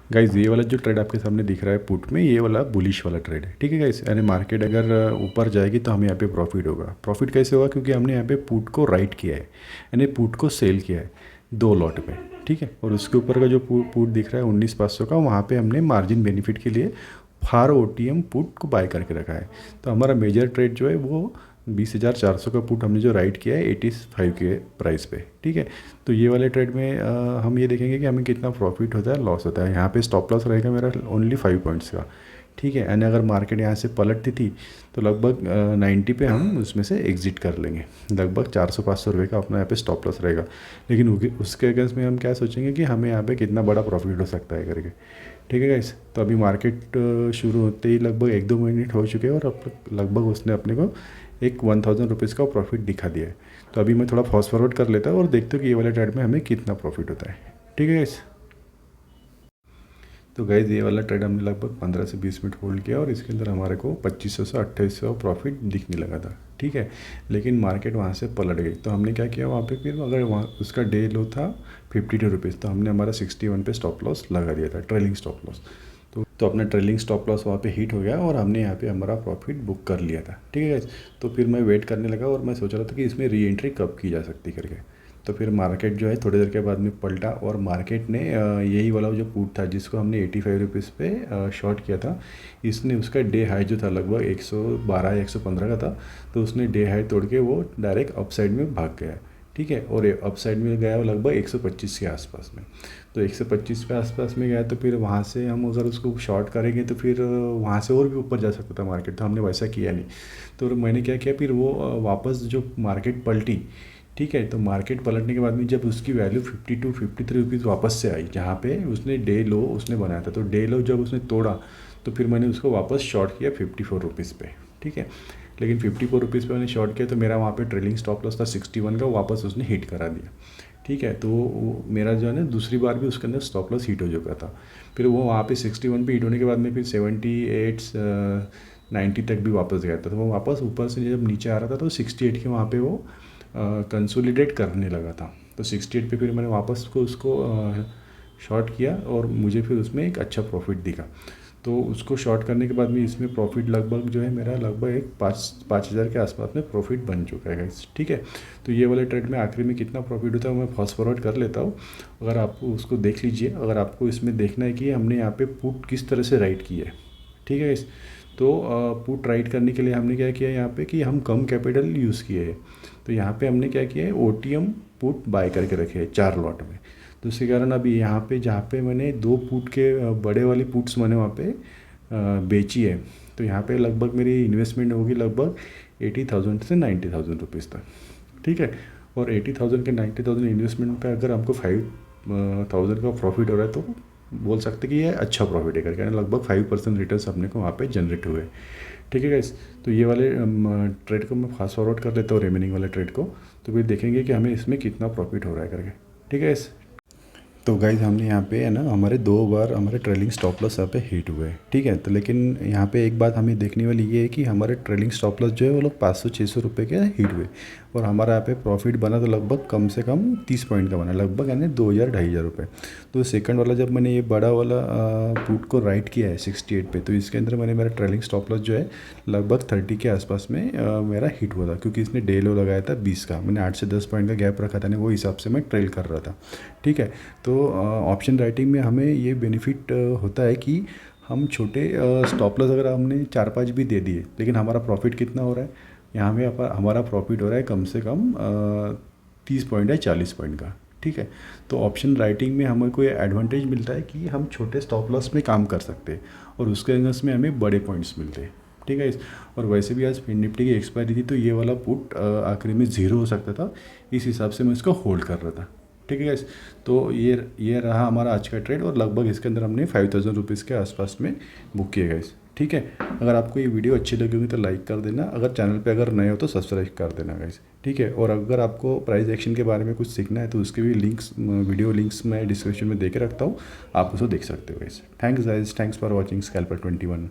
Guys ये वाला जो ट्रेड आपके सामने दिख रहा है पुट में, ये वाला बुलिश वाला ट्रेड है, ठीक है गाइज। यानी मार्केट अगर ऊपर जाएगी तो हमें यहाँ पे प्रॉफिट होगा। प्रॉफिट कैसे होगा? क्योंकि हमने यहाँ पे पुट को राइट किया है, यानी पुट को सेल किया है 2 लॉट में, ठीक है। और उसके ऊपर का जो पुट दिख रहा है 19,500 का, वहाँ पे हमने मार्जिन बेनिफिट के लिए फार ओटीएम पुट को बाय करके रखा है। तो हमारा मेजर ट्रेड जो है वो 20,400 का पुट हमने जो राइट किया है 85 के प्राइस पे, ठीक है। तो ये वाले ट्रेड में हम ये देखेंगे कि हमें कितना प्रॉफिट होता है, लॉस होता है। यहाँ पे स्टॉप लॉस रहेगा मेरा ओनली 5 पॉइंट्स का, ठीक है। यानी अगर मार्केट यहाँ से पलटती थी तो लगभग 90 पे हम उसमें से एग्जिट कर लेंगे। लगभग 400-500 रुपये का अपना यहाँ पे स्टॉप लॉस रहेगा। लेकिन उसके अगेंस्ट में हम क्या सोचेंगे कि हमें यहाँ पे कितना बड़ा प्रॉफिट हो सकता है करके, ठीक है गाइस। तो अभी मार्केट शुरू होते ही लगभग 1-2 मिनट हो चुके हैं और अब लगभग उसने अपने को एक 1000 रुपीज़ का प्रॉफिट दिखा दिया है। तो अभी मैं थोड़ा फास्ट फॉरवर्ड कर लेता हूँ और देखता हूँ कि ये वाले ट्रेड में हमें कितना प्रॉफिट होता है, ठीक है गाइस। तो गाइस ये वाला ट्रेड हमने लगभग 15 से 20 मिनट होल्ड किया और इसके अंदर हमारे को 2500 से 2800 प्रॉफिट दिखने लगा था, ठीक है। लेकिन मार्केट वहाँ से पलट गई तो हमने क्या किया वहाँ पे, फिर अगर वहाँ उसका डे लो था 52 रुपीज़, तो हमने हमारा 61 पे स्टॉप लॉस लगा दिया था, ट्रेलिंग स्टॉप लॉस। तो अपना ट्रेलिंग स्टॉप लॉस वहाँ पे हिट हो गया और हमने यहाँ पे हमारा प्रॉफिट बुक कर लिया था, ठीक है गाइस। तो फिर मैं वेट करने लगा और मैं सोच रहा था कि इसमें री एंट्री कब की जा सकती करके। तो फिर मार्केट जो है थोड़ी देर के बाद में पलटा और मार्केट ने यही वाला जो पुट था जिसको हमने 85 रुपीज़ पे शॉर्ट किया था, इसने उसका डे हाई जो था लगभग 112 या 115 का था, तो उसने डे हाई तोड़ के वो डायरेक्ट अप साइड में भाग गया, ठीक है। और अप साइड में गया वो लगभग 125 के आसपास में। तो 125 के आसपास में गया तो फिर वहाँ से हम अगर उसको शॉर्ट करेंगे तो फिर वहाँ से और भी ऊपर जा सकता था मार्केट, तो हमने वैसा किया नहीं। तो मैंने क्या किया, फिर वो वापस जो मार्केट पलटी, ठीक है। तो मार्केट पलटने के बाद में जब उसकी वैल्यू 52-53 रुपीज़ वापस से आई, जहाँ पे उसने डे लो उसने बनाया था, तो डे लो जब उसने तोड़ा तो फिर मैंने उसको वापस शॉर्ट किया 54 रुपीज़ पे, ठीक है। लेकिन 54 रुपीज़ पे मैंने शॉर्ट किया तो मेरा वहाँ पे ट्रेलिंग स्टॉप लॉस था 61 का, वापस उसने हिट करा दिया, ठीक है। तो मेरा जो है ना दूसरी बार भी उसके अंदर स्टॉप लॉस हिट हो चुका था। फिर वो वहाँ पे 61 पे हिट होने के बाद में फिर 78 90 तक भी वापस गया था। तो वो वापस ऊपर से जब नीचे आ रहा था तो 68 के वहाँ पे वो कंसोलिडेट करने लगा था। तो 68 पे फिर मैंने वापस उसको शॉर्ट किया और मुझे फिर उसमें एक अच्छा प्रॉफिट दिखा। तो उसको शॉर्ट करने के बाद में इसमें प्रॉफिट लगभग जो है मेरा लगभग एक 5,000 के आसपास में प्रॉफिट बन चुका है गाइस, ठीक है। तो ये वाले ट्रेड में आखिरी में कितना प्रॉफिट होता है मैं फास्ट फॉरवर्ड कर लेता हूँ। अगर आप उसको देख लीजिए, अगर आपको इसमें देखना है कि हमने यहाँ पे पुट किस तरह से राइट की है, ठीक है गाइस। तो पुट राइट करने के लिए हमने क्या किया यहाँ पे कि हम कम कैपिटल यूज़ किए हैं। तो यहाँ पे हमने क्या किया है, ओटीएम पुट बाय करके रखे हैं 4 लॉट में। तो इसके कारण अभी यहाँ पे जहाँ पे मैंने 2 पुट के बड़े वाली पुट्स मैंने वहाँ पे बेची है, तो यहाँ पे लगभग मेरी इन्वेस्टमेंट होगी लगभग 80,000 से 90,000 रुपीज़ तक, ठीक है। और 80,000 के 90,000 इन्वेस्टमेंट पे अगर हमको 5,000 का प्रॉफिट हो रहा है तो बोल सकते कि ये अच्छा प्रॉफिट है करके, लगभग 5% रिटर्न अपने को वहाँ पे जनरेट हुए, ठीक है गाइस। तो ये वाले ट्रेड को मैं फास्ट फॉरवर्ड कर लेता हूँ, रिमेनिंग वाले ट्रेड को, तो फिर देखेंगे कि हमें इसमें कितना प्रॉफिट हो रहा है करके, ठीक है गाइस। तो गाइज हमने यहाँ पे है ना हमारे 2 बार हमारे ट्रेलिंग स्टॉप लॉस यहाँ पे हिट हुए, ठीक है। तो लेकिन यहाँ पे एक बात हमें देखने वाली ये है कि हमारे ट्रेलिंग स्टॉप लॉस जो है वो लोग 500-600 रुपये के हिट हुए और हमारा यहाँ पे प्रॉफिट बना तो लगभग कम से कम 30 पॉइंट का बना, लगभग यानी 2,000-2,500 रुपये। तो सेकंड वाला जब मैंने ये बड़ा वाला पुट को राइट किया है 68 पे, तो इसके अंदर मैंने मेरा ट्रेलिंग स्टॉप लॉस जो है लगभग 30 के आसपास में मेरा हिट हुआ था, क्योंकि इसने डे लो लगाया था 20 का, मैंने 8 से 10 पॉइंट का गैप रखा था ना, वो हिसाब से मैं ट्रेल कर रहा था, ठीक है। तो ऑप्शन राइटिंग में हमें ये बेनिफिट होता है कि हम छोटे स्टॉप लॉस अगर हमने 4-5 भी दे दिए, लेकिन हमारा प्रॉफिट कितना हो रहा है, यहाँ पे हमारा प्रॉफिट हो रहा है कम से कम 30 पॉइंट या 40 पॉइंट का, ठीक है। तो ऑप्शन राइटिंग में हमें को ये एडवांटेज मिलता है कि हम छोटे स्टॉप लॉस में काम कर सकते हैं और उसके अगेंस्ट में हमें बड़े पॉइंट्स मिलते हैं, ठीक है। और वैसे भी आज फिन निफ्टी की एक्सपायरी थी तो ये वाला पुट आखिरी में 0 हो सकता था, इस हिसाब से मैं इसको होल्ड कर रहा था, ठीक है गाइस। तो ये रहा हमारा आज का ट्रेड और लगभग इसके अंदर हमने 5,000 रुपीज़ के आसपास में बुक किए गाइस, ठीक है। अगर आपको ये वीडियो अच्छी लगी होगी तो लाइक कर देना, अगर चैनल पे अगर नए हो तो सब्सक्राइब कर देना गाइस, ठीक है। और अगर आपको प्राइस एक्शन के बारे में कुछ सीखना है तो उसके भी लिंक्स वीडियो लिंक्स मैं डिस्क्रिप्शन में दे के रखता हूँ, आप उसको देख सकते हो guys. Thanks guys, thanks for watching scalper 21।